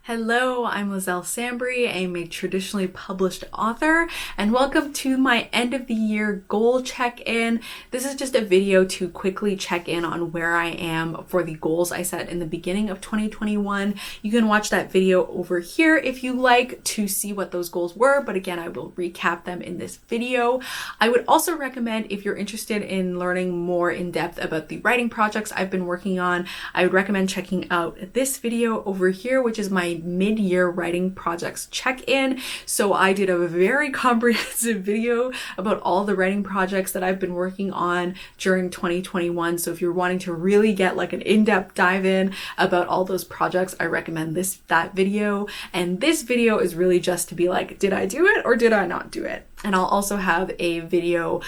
Hello, I'm Liselle Sambury. I'm a traditionally published author, and welcome to my end of the year goal check-in. This is just a video to quickly check in on where I am for the goals I set in the beginning of 2021. You can watch that video over here if you like to see what those goals were, but again, I will recap them in this video. I would also recommend, if you're interested in learning more in depth about the writing projects I've been working on, I would recommend checking out this video over here, which is my mid-year writing projects check-in. So I did a very comprehensive video about all the writing projects that I've been working on during 2021. So if you're wanting to really get like an in-depth dive in about all those projects, I recommend that video. And this video is really just to be like, did I do it or did I not do it? And I'll also have a video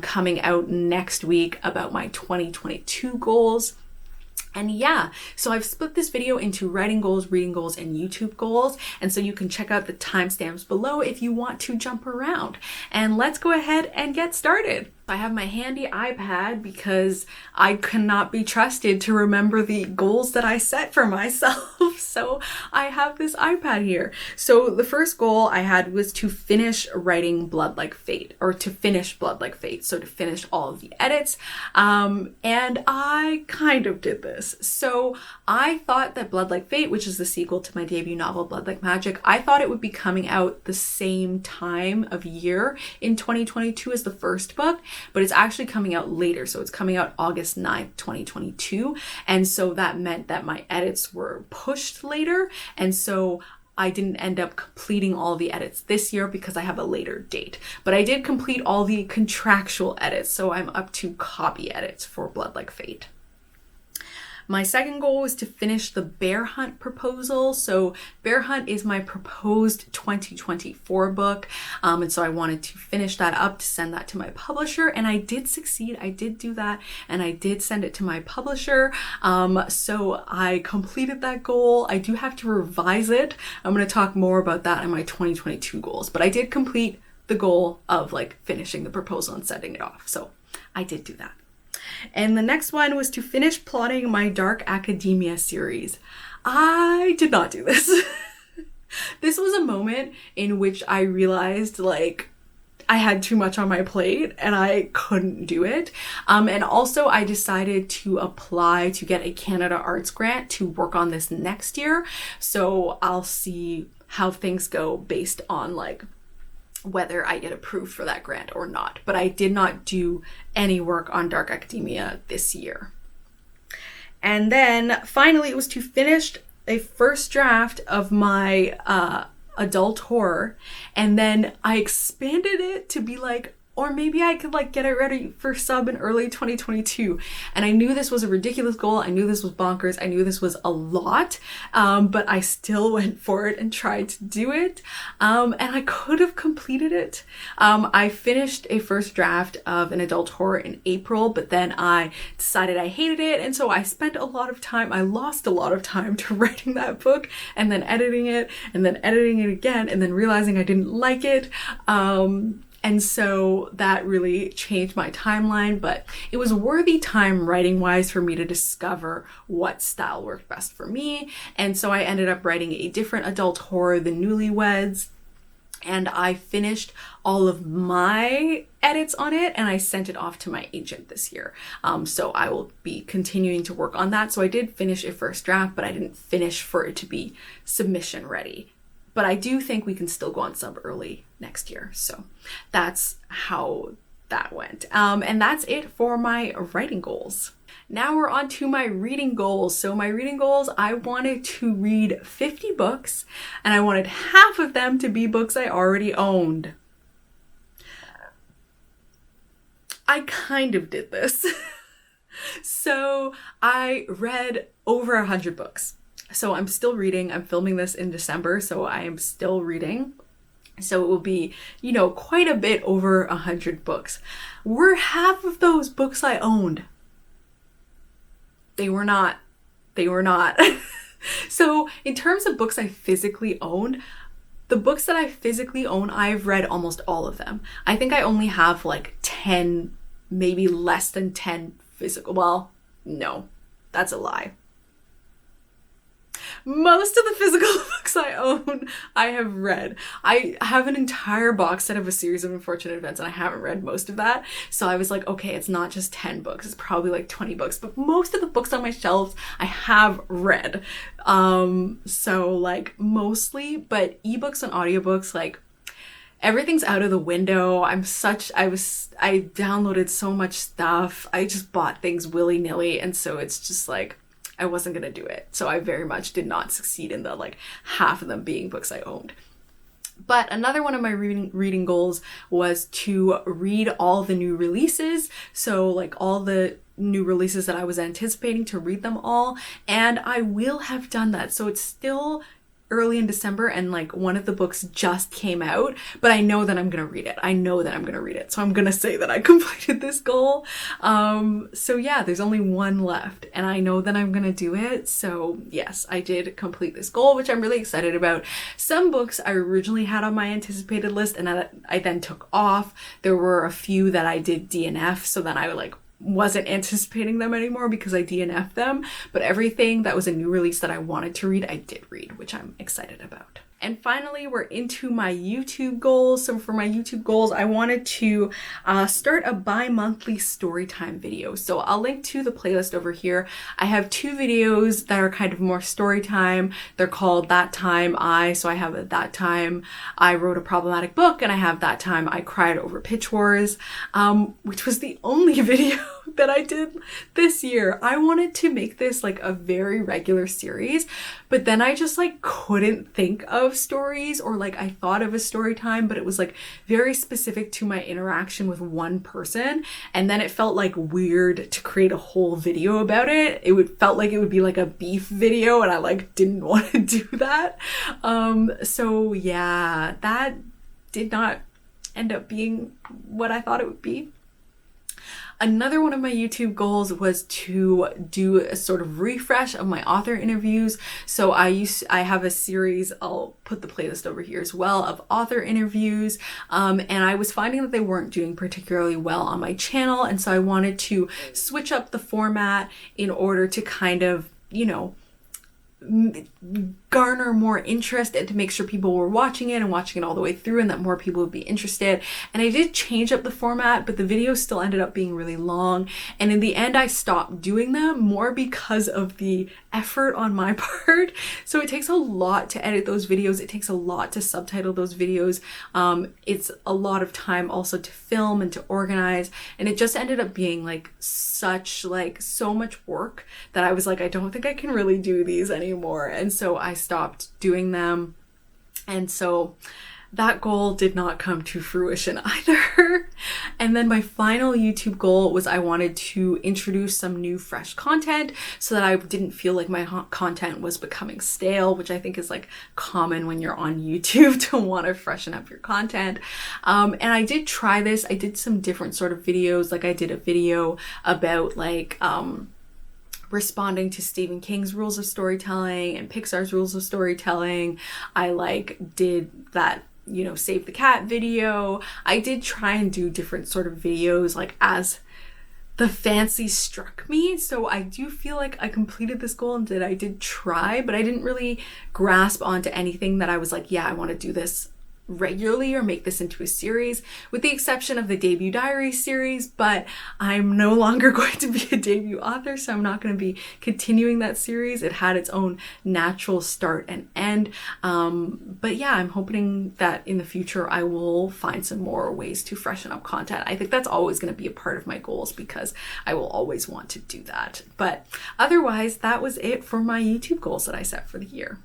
coming out next week about my 2022 goals. And yeah, so I've split this video into writing goals, reading goals, and YouTube goals. And so you can check out the timestamps below if you want to jump around. And let's go ahead and get started. I have my handy iPad because I cannot be trusted to remember the goals that I set for myself. So I have this iPad here. So the first goal I had was to finish writing Blood Like Fate, or to finish Blood Like Fate. So to finish all of the edits. And I kind of did this. So I thought that Blood Like Fate, which is the sequel to my debut novel, Blood Like Magic, I thought it would be coming out the same time of year in 2022 as the first book. But it's actually coming out later. So it's coming out August 9th, 2022. And so that meant that my edits were pushed later. And so I didn't end up completing all the edits this year because I have a later date. But I did complete all the contractual edits. So I'm up to copy edits for Blood Like Fate. My second goal was to finish the Bear Hunt proposal. So Bear Hunt is my proposed 2024 book. And so I wanted to finish that up to send that to my publisher. And I did succeed. I did do that. And I did send it to my publisher. So I completed that goal. I do have to revise it. I'm going to talk more about that in my 2022 goals. But I did complete the goal of like finishing the proposal and sending it off. So I did do that. And the next one was to finish plotting my Dark Academia series. I did not do this. This was a moment in which I realized like I had too much on my plate and I couldn't do it. And also I decided to apply to get a Canada Arts grant to work on this next year. So I'll see how things go based on like whether I get approved for that grant or not. But I did not do any work on Dark Academia this year. And then finally it was to finish a first draft of my adult horror. And then I expanded it to be like, or maybe I could like get it ready for sub in early 2022. And I knew this was a ridiculous goal. I knew this was bonkers. I knew this was a lot, but I still went for it and tried to do it. And I could have completed it. I finished a first draft of an adult horror in April, but then I decided I hated it. And so I spent a lot of time, I lost a lot of time to writing that book and then editing it and then editing it again and then realizing I didn't like it. And so that really changed my timeline, but it was worthy time writing wise for me to discover what style worked best for me. And so I ended up writing a different adult horror, The Newlyweds, and I finished all of my edits on it and I sent it off to my agent this year. So I will be continuing to work on that. So I did finish a first draft, but I didn't finish for it to be submission ready. But I do think we can still go on sub early next year. So that's how that went. And that's it for my writing goals. Now we're on to my reading goals. So my reading goals, I wanted to read 50 books and I wanted half of them to be books I already owned. I kind of did this. So I read over 100 books. So I'm still reading. I'm filming this in December, so I am still reading. So it will be, you know, quite a bit over 100 books. Were half of those books I owned? They were not. They were not. So in terms of books I physically owned, the books that I physically own, I've read almost all of them. I think I only have like 10, maybe less than 10 physical. Well, no, that's a lie. Most of the physical books own, I have read. I have an entire box set of A Series of Unfortunate Events and I haven't read most of that. So I was like, okay, it's not just 10 books, it's probably like 20 books, but most of the books on my shelves I have read. So like mostly, but ebooks and audiobooks, like everything's out of the window. I downloaded so much stuff. I just bought things willy-nilly. And so it's just like, I wasn't going to do it. So I very much did not succeed in the like half of them being books I owned. But another one of my reading goals was to read all the new releases. So like all the new releases that I was anticipating, to read them all. And I will have done that. So it's still early in December and like one of the books just came out, but I know that I'm gonna read it. So I'm gonna say that I completed this goal. So yeah, there's only one left and I know that I'm gonna do it. So yes, I did complete this goal, which I'm really excited about. Some books I originally had on my anticipated list and I then took off. There were a few that I did DNF, so then I like wasn't anticipating them anymore because I DNF'd them, but everything that was a new release that I wanted to read, I did read, which I'm excited about. And finally, we're into my YouTube goals. So for my YouTube goals, I wanted to start a bi-monthly storytime video. So I'll link to the playlist over here. I have 2 videos that are kind of more storytime. They're called That Time so I have That Time I Wrote a Problematic Book, and I have That Time I Cried Over Pitch Wars, which was the only video that I did this year. I wanted to make this like a very regular series, but then I just like couldn't think of stories, or like I thought of a story time, but it was like very specific to my interaction with one person, and then it felt like weird to create a whole video about it. Felt like it would be like a beef video, and I like didn't want to do that. So yeah, that did not end up being what I thought it would be. Another one of my YouTube goals was to do a sort of refresh of my author interviews. So I have a series, I'll put the playlist over here as well, of author interviews. And I was finding that they weren't doing particularly well on my channel. And so I wanted to switch up the format in order to kind of, you know, garner more interest and to make sure people were watching it and watching it all the way through, and that more people would be interested. And I did change up the format, but the videos still ended up being really long. And in the end, I stopped doing them more because of the effort on my part. So it takes a lot to edit those videos. It takes a lot to subtitle those videos. It's a lot of time also to film and to organize. And it just ended up being like so much work that I was like, I don't think I can really do these anymore. And so I stopped doing them. And so that goal did not come to fruition either. And then my final YouTube goal was I wanted to introduce some new fresh content so that I didn't feel like my content was becoming stale, which I think is like common when you're on YouTube to want to freshen up your content. And I did try this. I did some different sort of videos. Like I did a video about like, responding to Stephen King's rules of storytelling and Pixar's rules of storytelling. I like did that, you know, Save the Cat video. I did try and do different sort of videos like as the fancy struck me. So I do feel like I completed this goal and that I did try, but I didn't really grasp onto anything that I was like, yeah, I want to do this regularly or make this into a series, with the exception of the debut diary series. But I'm no longer going to be a debut author, so I'm not going to be continuing that series. It had its own natural start and end. But yeah, I'm hoping that in the future I will find some more ways to freshen up content. I think that's always going to be a part of my goals because I will always want to do that. But otherwise, that was it for my YouTube goals that I set for the year.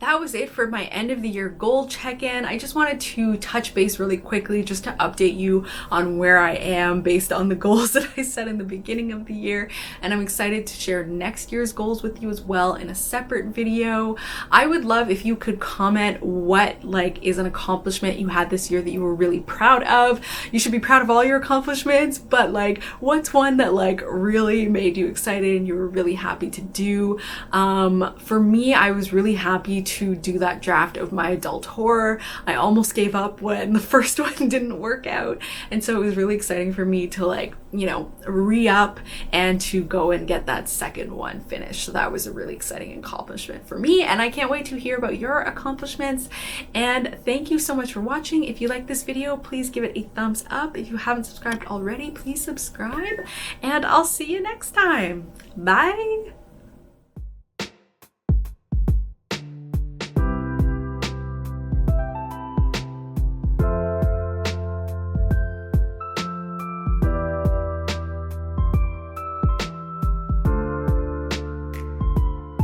That was it for my end of the year goal check-in. I just wanted to touch base really quickly just to update you on where I am based on the goals that I set in the beginning of the year. And I'm excited to share next year's goals with you as well in a separate video. I would love if you could comment what like is an accomplishment you had this year that you were really proud of. You should be proud of all your accomplishments, but like what's one that like really made you excited and you were really happy to do? For me, I was really happy to do that draft of my adult horror. I almost gave up when the first one didn't work out, and so it was really exciting for me to, like, you know, re-up and to go and get that second one finished. So that was a really exciting accomplishment for me, and I can't wait to hear about your accomplishments. And thank you so much for watching. If you like this video, please give it a thumbs up. If you haven't subscribed already, please subscribe, and I'll see you next time. Bye.